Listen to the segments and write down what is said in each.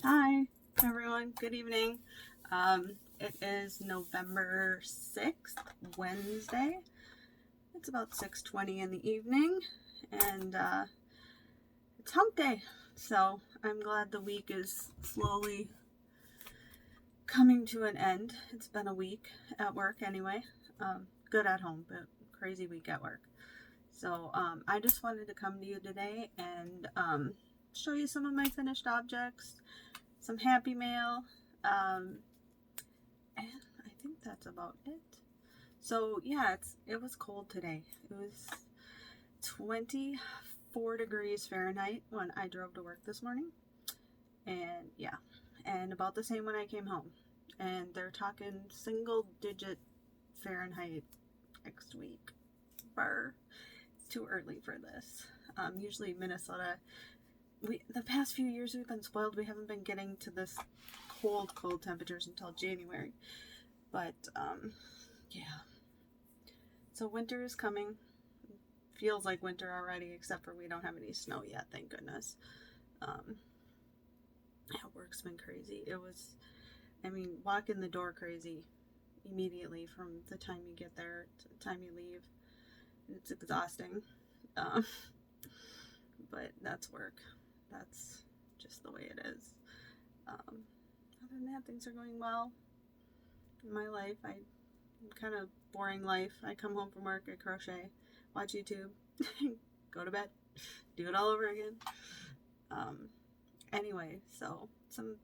Hi, everyone. Good evening. It is November 6th, Wednesday. It's about 6:20 in the evening, and it's hump day. So I'm glad the week is slowly coming to an end. It's been a week at work anyway. Good at home, but crazy week at work. So I just wanted to come to you today and show you some of my finished objects, some happy mail, and I think that's about it. So yeah, it was cold today. It was 24 degrees Fahrenheit when I drove to work this morning, and yeah, and about the same when I came home. And they're talking single digit Fahrenheit next week. Brr. It's too early for this. Usually Minnesota, the past few years we've been spoiled. We haven't been getting to this cold temperatures until January. But yeah. So winter is coming. Feels like winter already, except for we don't have any snow yet, thank goodness. Yeah, work's been crazy. Walk in the door crazy immediately from the time you get there to the time you leave. It's exhausting. Um, but that's work. That's just the way it is. Other than that, things are going well in my life. Kind of boring life. I come home from work, I crochet, watch YouTube, go to bed, do it all over again. Anyway, so some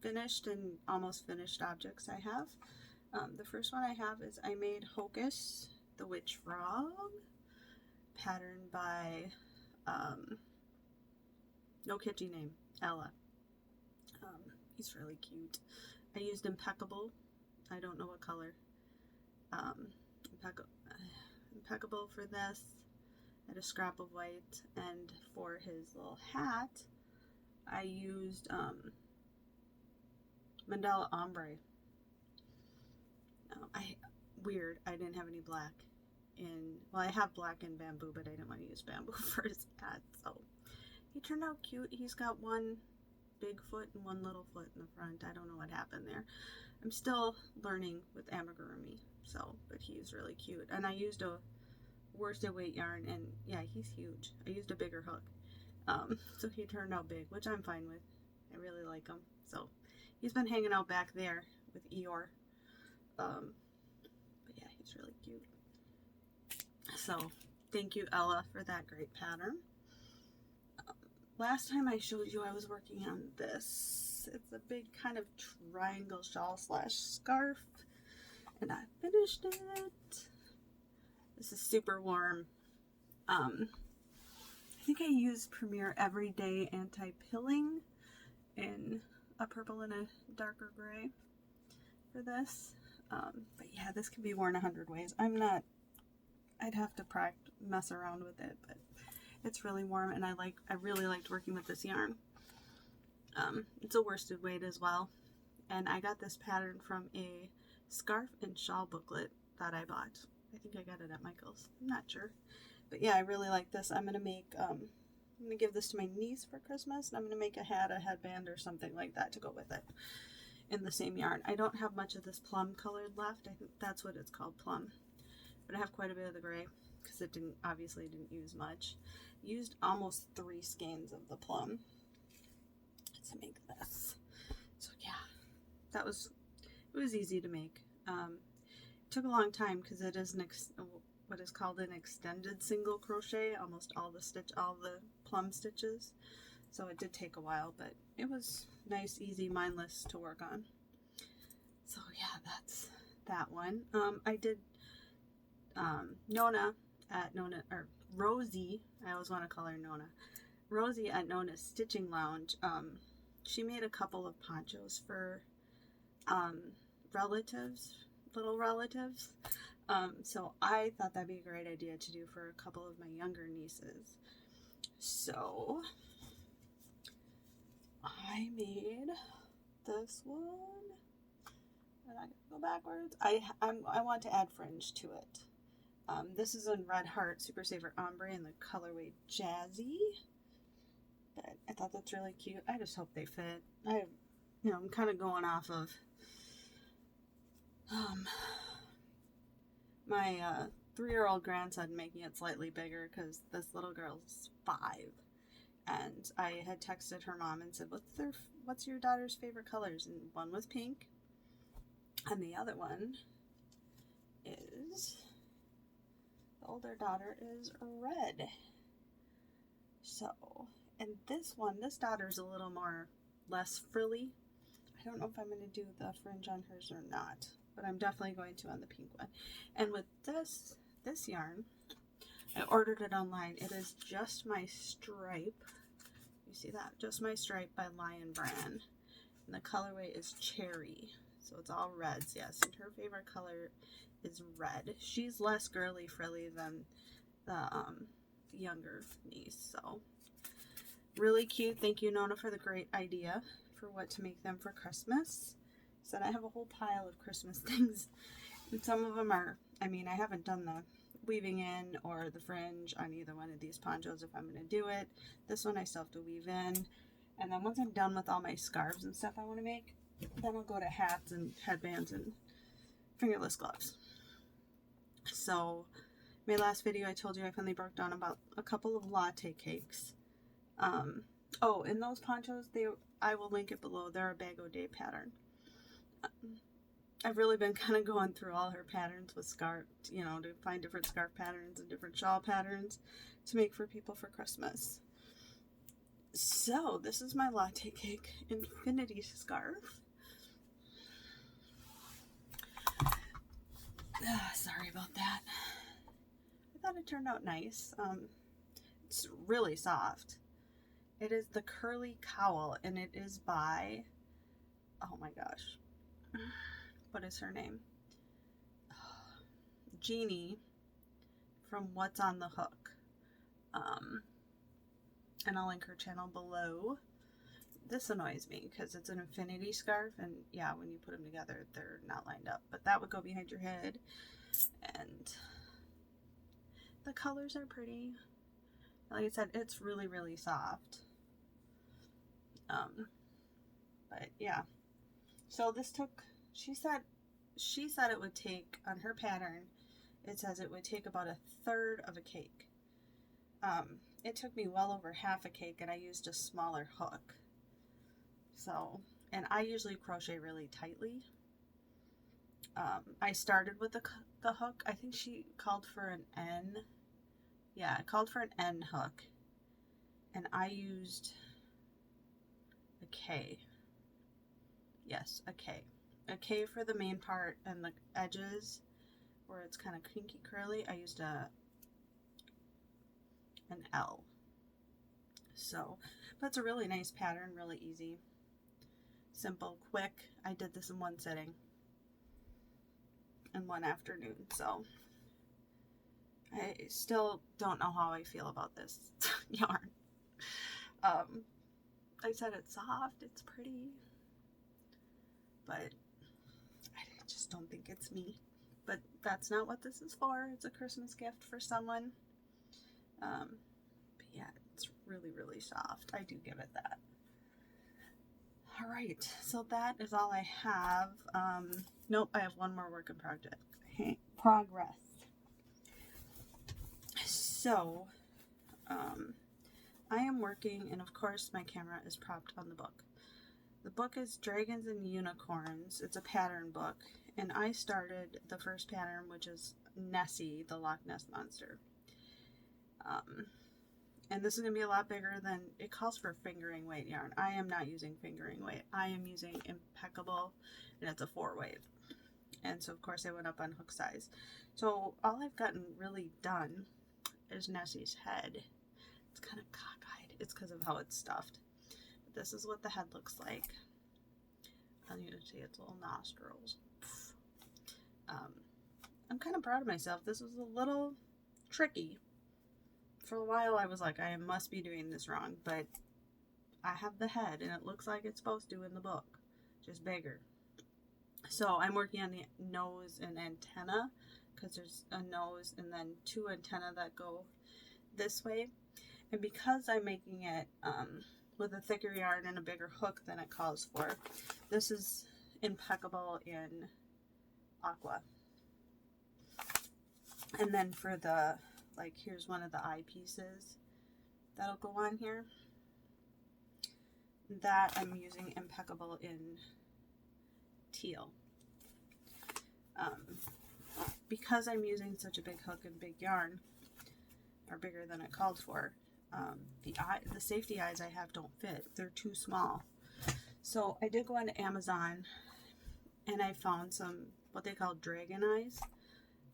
finished and almost finished objects I have. The first one I have is I made Hocus the Witch Frog, patterned by no kitschy name, Ella. He's really cute. I used Impeccable. I don't know what color. Um, impeccable for this. I had a scrap of white, and for his little hat, I used Mandala Ombre. Weird. I didn't have any black I have black in bamboo, but I didn't want to use bamboo for his hat, so he turned out cute. He's got one big foot and one little foot in the front. I don't know what happened there. I'm still learning with amigurumi, but he's really cute. And I used a worsted weight yarn, and yeah, he's huge. I used a bigger hook, so he turned out big, which I'm fine with. I really like him. So he's been hanging out back there with Eeyore. But yeah, he's really cute. So thank you, Ella, for that great pattern. Last time I showed you, I was working on this. It's a big kind of triangle shawl / scarf, and I finished it. This is super warm. I think I use Premier Everyday Anti-Pilling in a purple and a darker gray for this. But yeah, this can be worn 100 ways. I'd have to mess around with it, but it's really warm, and I really liked working with this yarn. It's a worsted weight as well, and I got this pattern from a scarf and shawl booklet that I bought. I think I got it at Michael's. I'm not sure, but yeah, I really like this. I'm gonna give this to my niece for Christmas, and I'm gonna make a hat, a headband, or something like that to go with it in the same yarn. I don't have much of this plum colored left. I think that's what it's called, plum. But I have quite a bit of the gray because it obviously didn't use much. Used almost 3 skeins of the plum to make this. So yeah, it was easy to make. It took a long time because it is what is called an extended single crochet, almost all the plum stitches. So it did take a while, but it was nice, easy, mindless to work on. So yeah, that's that one. I did Rosie, I always want to call her Nona. Rosie at Nona's Stitching Lounge, she made a couple of ponchos for little relatives. So I thought that'd be a great idea to do for a couple of my younger nieces. So I made this one. And I go backwards. I want to add fringe to it. This is in Red Heart Super Saver Ombre in the colorway Jazzy. But I thought that's really cute. I just hope they fit. I'm kind of going off of my 3-year-old grandson making it slightly bigger because this little girl's 5. And I had texted her mom and said, what's your daughter's favorite colors? And one was pink. And the other one is, the older daughter is red. So, and this daughter's a little less frilly. I don't know if I'm going to do the fringe on hers or not, but I'm definitely going to on the pink one. And with this yarn, I ordered it online. It is Just My Stripe. You see that? Just My Stripe by Lion Brand. And the colorway is cherry. So it's all reds, yes. And her favorite color is red. She's less girly frilly than the younger niece. So really cute. Thank you, Nona, for the great idea for what to make them for Christmas. Said I have a whole pile of Christmas things. And some of them are, I haven't done the weaving in or the fringe on either one of these ponchos if I'm going to do it. This one I still have to weave in. And then once I'm done with all my scarves and stuff I want to make, then I'll go to hats and headbands and fingerless gloves. So my last video I told you I finally broke down about a couple of latte cakes. In those ponchos, I will link it below. They're a bag-o-day pattern. I've really been kind of going through all her patterns with scarf, to find different scarf patterns and different shawl patterns to make for people for Christmas. So this is my latte cake infinity scarf. Sorry about that. I thought it turned out nice. It's really soft. It is the Curly Cowl, and it is by, oh my gosh, what is her name? Jeannie from What's on the Hook. And I'll link her channel below. This annoys me because it's an infinity scarf, and yeah, when you put them together, they're not lined up. But that would go behind your head, and the colors are pretty. Like I said, it's really, really soft. But yeah. So this took, she said it would take, on her pattern, it says it would take about 1/3 of a cake. It took me well over half a cake, and I used a smaller hook. So, and I usually crochet really tightly. I started with the hook. I think she called for an N. Yeah, it called for an N hook. And I used a K. Yes, a K. A K for the main part, and the edges where it's kind of kinky curly, I used an L. So, but it's a really nice pattern, really easy. Simple, quick. I did this in one sitting. In one afternoon, so I still don't know how I feel about this yarn. I said it's soft, it's pretty, but I just don't think it's me. But that's not what this is for. It's a Christmas gift for someone. But yeah, it's really, really soft. I do give it that. All right, so that is all I have. Nope, I have one more work in progress. So, I am working, and of course my camera is propped on the book. The book is Dragons and Unicorns. It's a pattern book, and I started the first pattern, which is Nessie, the Loch Ness Monster. And this is going to be a lot bigger than, it calls for fingering weight yarn. I am not using fingering weight. I am using Impeccable, and it's a 4-weight. And so, of course, I went up on hook size. So, all I've gotten really done is Nessie's head. It's kind of cockeyed. It's because of how it's stuffed. But this is what the head looks like. And you can see its little nostrils. I'm kind of proud of myself. This was a little tricky. For a while I was like, I must be doing this wrong, but I have the head and it looks like it's supposed to in the book, just bigger. So I'm working on the nose and antenna, because there's a nose and then 2 antennae that go this way. And because I'm making it with a thicker yarn and a bigger hook than it calls for, this is impeccable in aqua. And then for the, like, here's one of the eye pieces that'll go on here. That I'm using impeccable in teal. Because I'm using such a big hook and big yarn, or bigger than it called for, the safety eyes I have don't fit. They're too small. So I did go on Amazon and I found some what they call dragon eyes.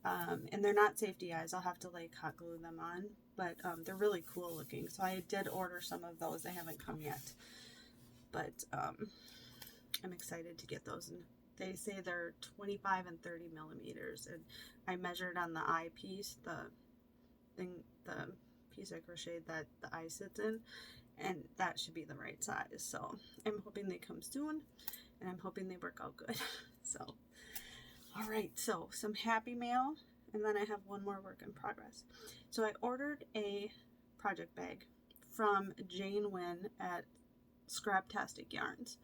And they're not safety eyes. I'll have to like hot glue them on, but they're really cool looking. So I did order some of those. They haven't come yet, but I'm excited to get those. And they say they're 25 and 30 millimeters. And I measured on the eye piece, the piece I crocheted that the eye sits in, and that should be the right size. So I'm hoping they come soon, and I'm hoping they work out good. So, all right, so some happy mail, and then I have one more work in progress. So I ordered a project bag from Jane Wynn at Scraptastic Yarns.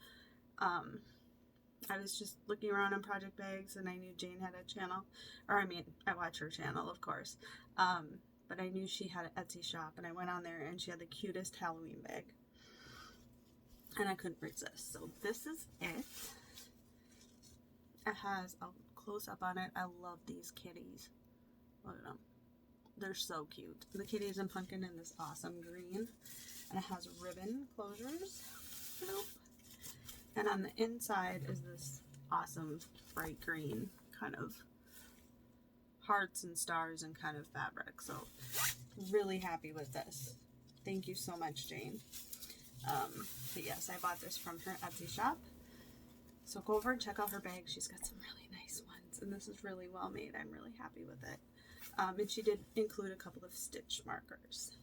I was just looking around on project bags, and I knew Jane had a channel, or I mean, I watch her channel, of course, but I knew she had an Etsy shop, and I went on there, and she had the cutest Halloween bag, and I couldn't resist. So this is it. It has a close-up on it. I love these kitties. Look at them. They're so cute. The kitties and pumpkin in this awesome green, and it has ribbon closures. Nope. And on the inside is this awesome bright green kind of hearts and stars and kind of fabric. So really happy with this. Thank you so much, Jane. But yes, I bought this from her Etsy shop. So go over and check out her bag. She's got some really nice ones, and this is really well made. I'm really happy with it. And she did include a couple of stitch markers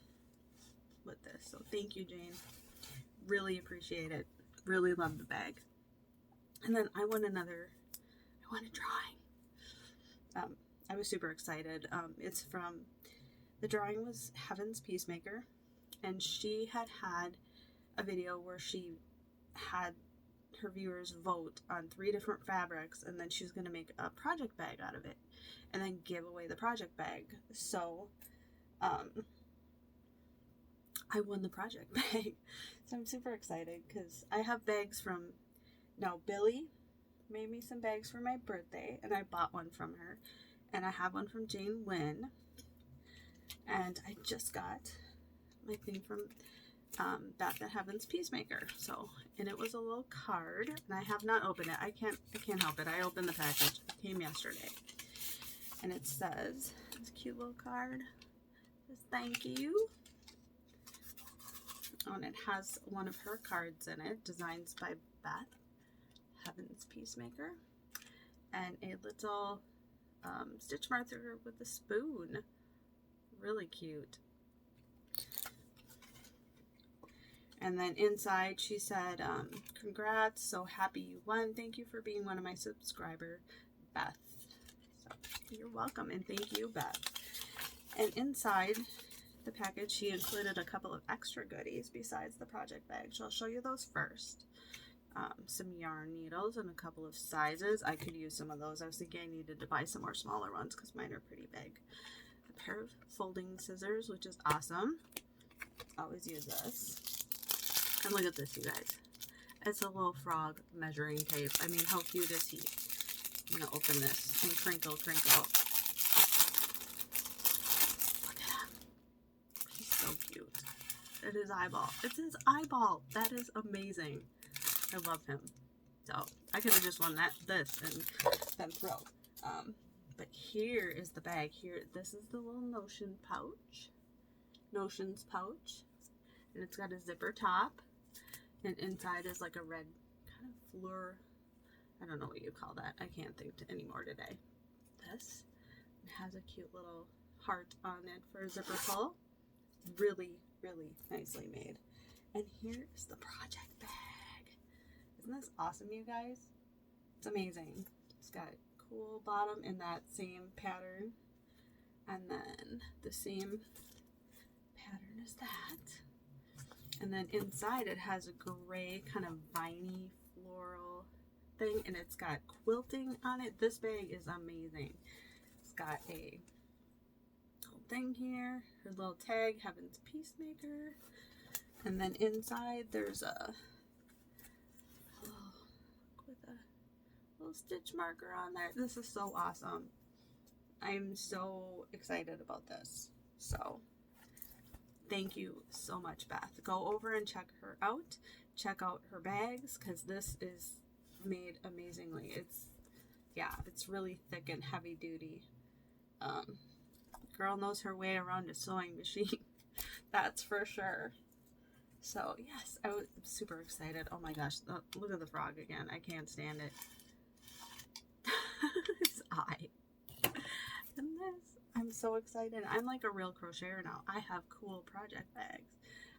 with this. So thank you, Jane. Really appreciate it. Really love the bag. And then I won a drawing. I was super excited. It's from, the drawing was Heaven's Peacemaker, and she had a video where she had her viewers vote on 3 different fabrics, and then she was going to make a project bag out of it and then give away the project bag. So I won the project bag. So I'm super excited because I have bags from, now Billy made me some bags for my birthday, and I bought one from her, and I have one from Jane Wynn, and I just got my thing from Beth at Heaven's Peacemaker. So, and it was a little card, and I have not opened it. I can't help it. I opened the package. It came yesterday, and it says, this cute little card says thank you. Oh, and it has one of her cards in it, designs by Beth, Heaven's Peacemaker, and a little stitch marker with a spoon. Really cute. And then inside she said, congrats, so happy you won. Thank you for being one of my subscribers, Beth. So you're welcome, and thank you, Beth. And inside the package, she included a couple of extra goodies besides the project bag. So I'll show you those first. Some yarn needles and a couple of sizes. I could use some of those. I was thinking I needed to buy some more smaller ones because mine are pretty big. A pair of folding scissors, which is awesome. Always use this. And look at this, you guys. It's a little frog measuring tape. I mean, how cute is he? I'm going to open this and crinkle, crinkle. Look at him. He's so cute. It's his eyeball. It's his eyeball. That is amazing. I love him. So I could have just won this and then throw. But here is the bag. Here, this is the little Notions pouch, and it's got a zipper top, and inside is like a red kind of fleur. I don't know what you call that. I can't think anymore today. This, it has a cute little heart on it for a zipper pull. Really, really nicely made. And here is the project bag. Isn't this awesome, you guys? It's amazing. It's got a cool bottom in that same pattern, and then the same pattern is that. And then inside it has a gray kind of viney floral thing, and it's got quilting on it. This bag is amazing. It's got a little thing here, her little tag, Heaven's Peacemaker. And then inside there's a with a little stitch marker on there. This is so awesome. I'm so excited about this. So thank you so much, Beth. Go over and check her out. Check out her bags, because this is made amazingly. It's really thick and heavy duty. Girl knows her way around a sewing machine. That's for sure. So yes, I was super excited. Oh my gosh, look at the frog again. I can't stand it. His eye. And this, I'm so excited. I'm like a real crocheter now. I have cool project bags.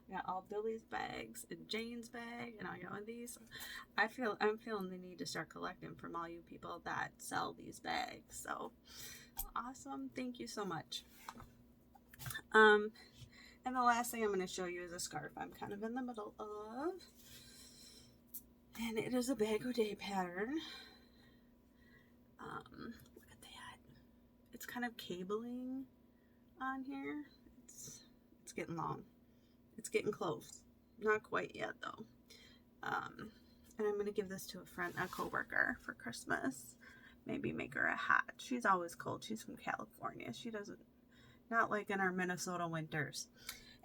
I got all Billy's bags and Jane's bag, and I got these. I'm feeling the need to start collecting from all you people that sell these bags. So awesome. Thank you so much. And the last thing I'm going to show you is a scarf I'm kind of in the middle of. And it is a Bag O' Day pattern. Look at that. It's kind of cabling on here. It's getting long. It's getting close. Not quite yet though. And I'm going to give this to a friend, a coworker, for Christmas. Maybe make her a hat. She's always cold. She's from California. She doesn't, not like in our Minnesota winters.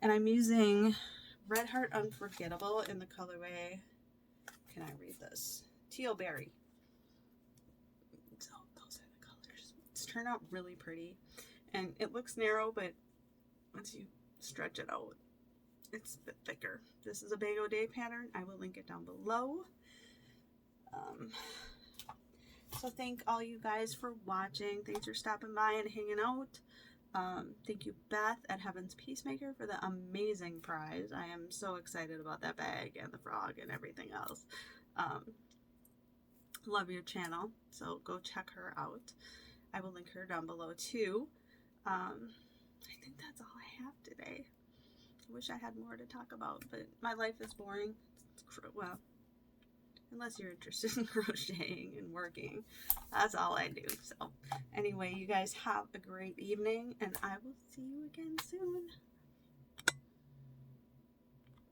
And I'm using Red Heart Unforgettable in the colorway, can I read this? Teal Berry. So those are the colors. It's turned out really pretty. And it looks narrow, but once you stretch it out, it's a bit thicker. This is a Bag O' Day pattern. I will link it down below. So thank all you guys for watching. Thanks for stopping by and hanging out. Thank you, Beth at Heaven's Peacemaker, for the amazing prize. I am so excited about that bag and the frog and everything else. Love your channel, so go check her out. I will link her down below too. I think that's all I have today. I wish I had more to talk about, but my life is boring. Well, unless you're interested in crocheting and working. That's all I do. So anyway, you guys have a great evening, and I will see you again soon.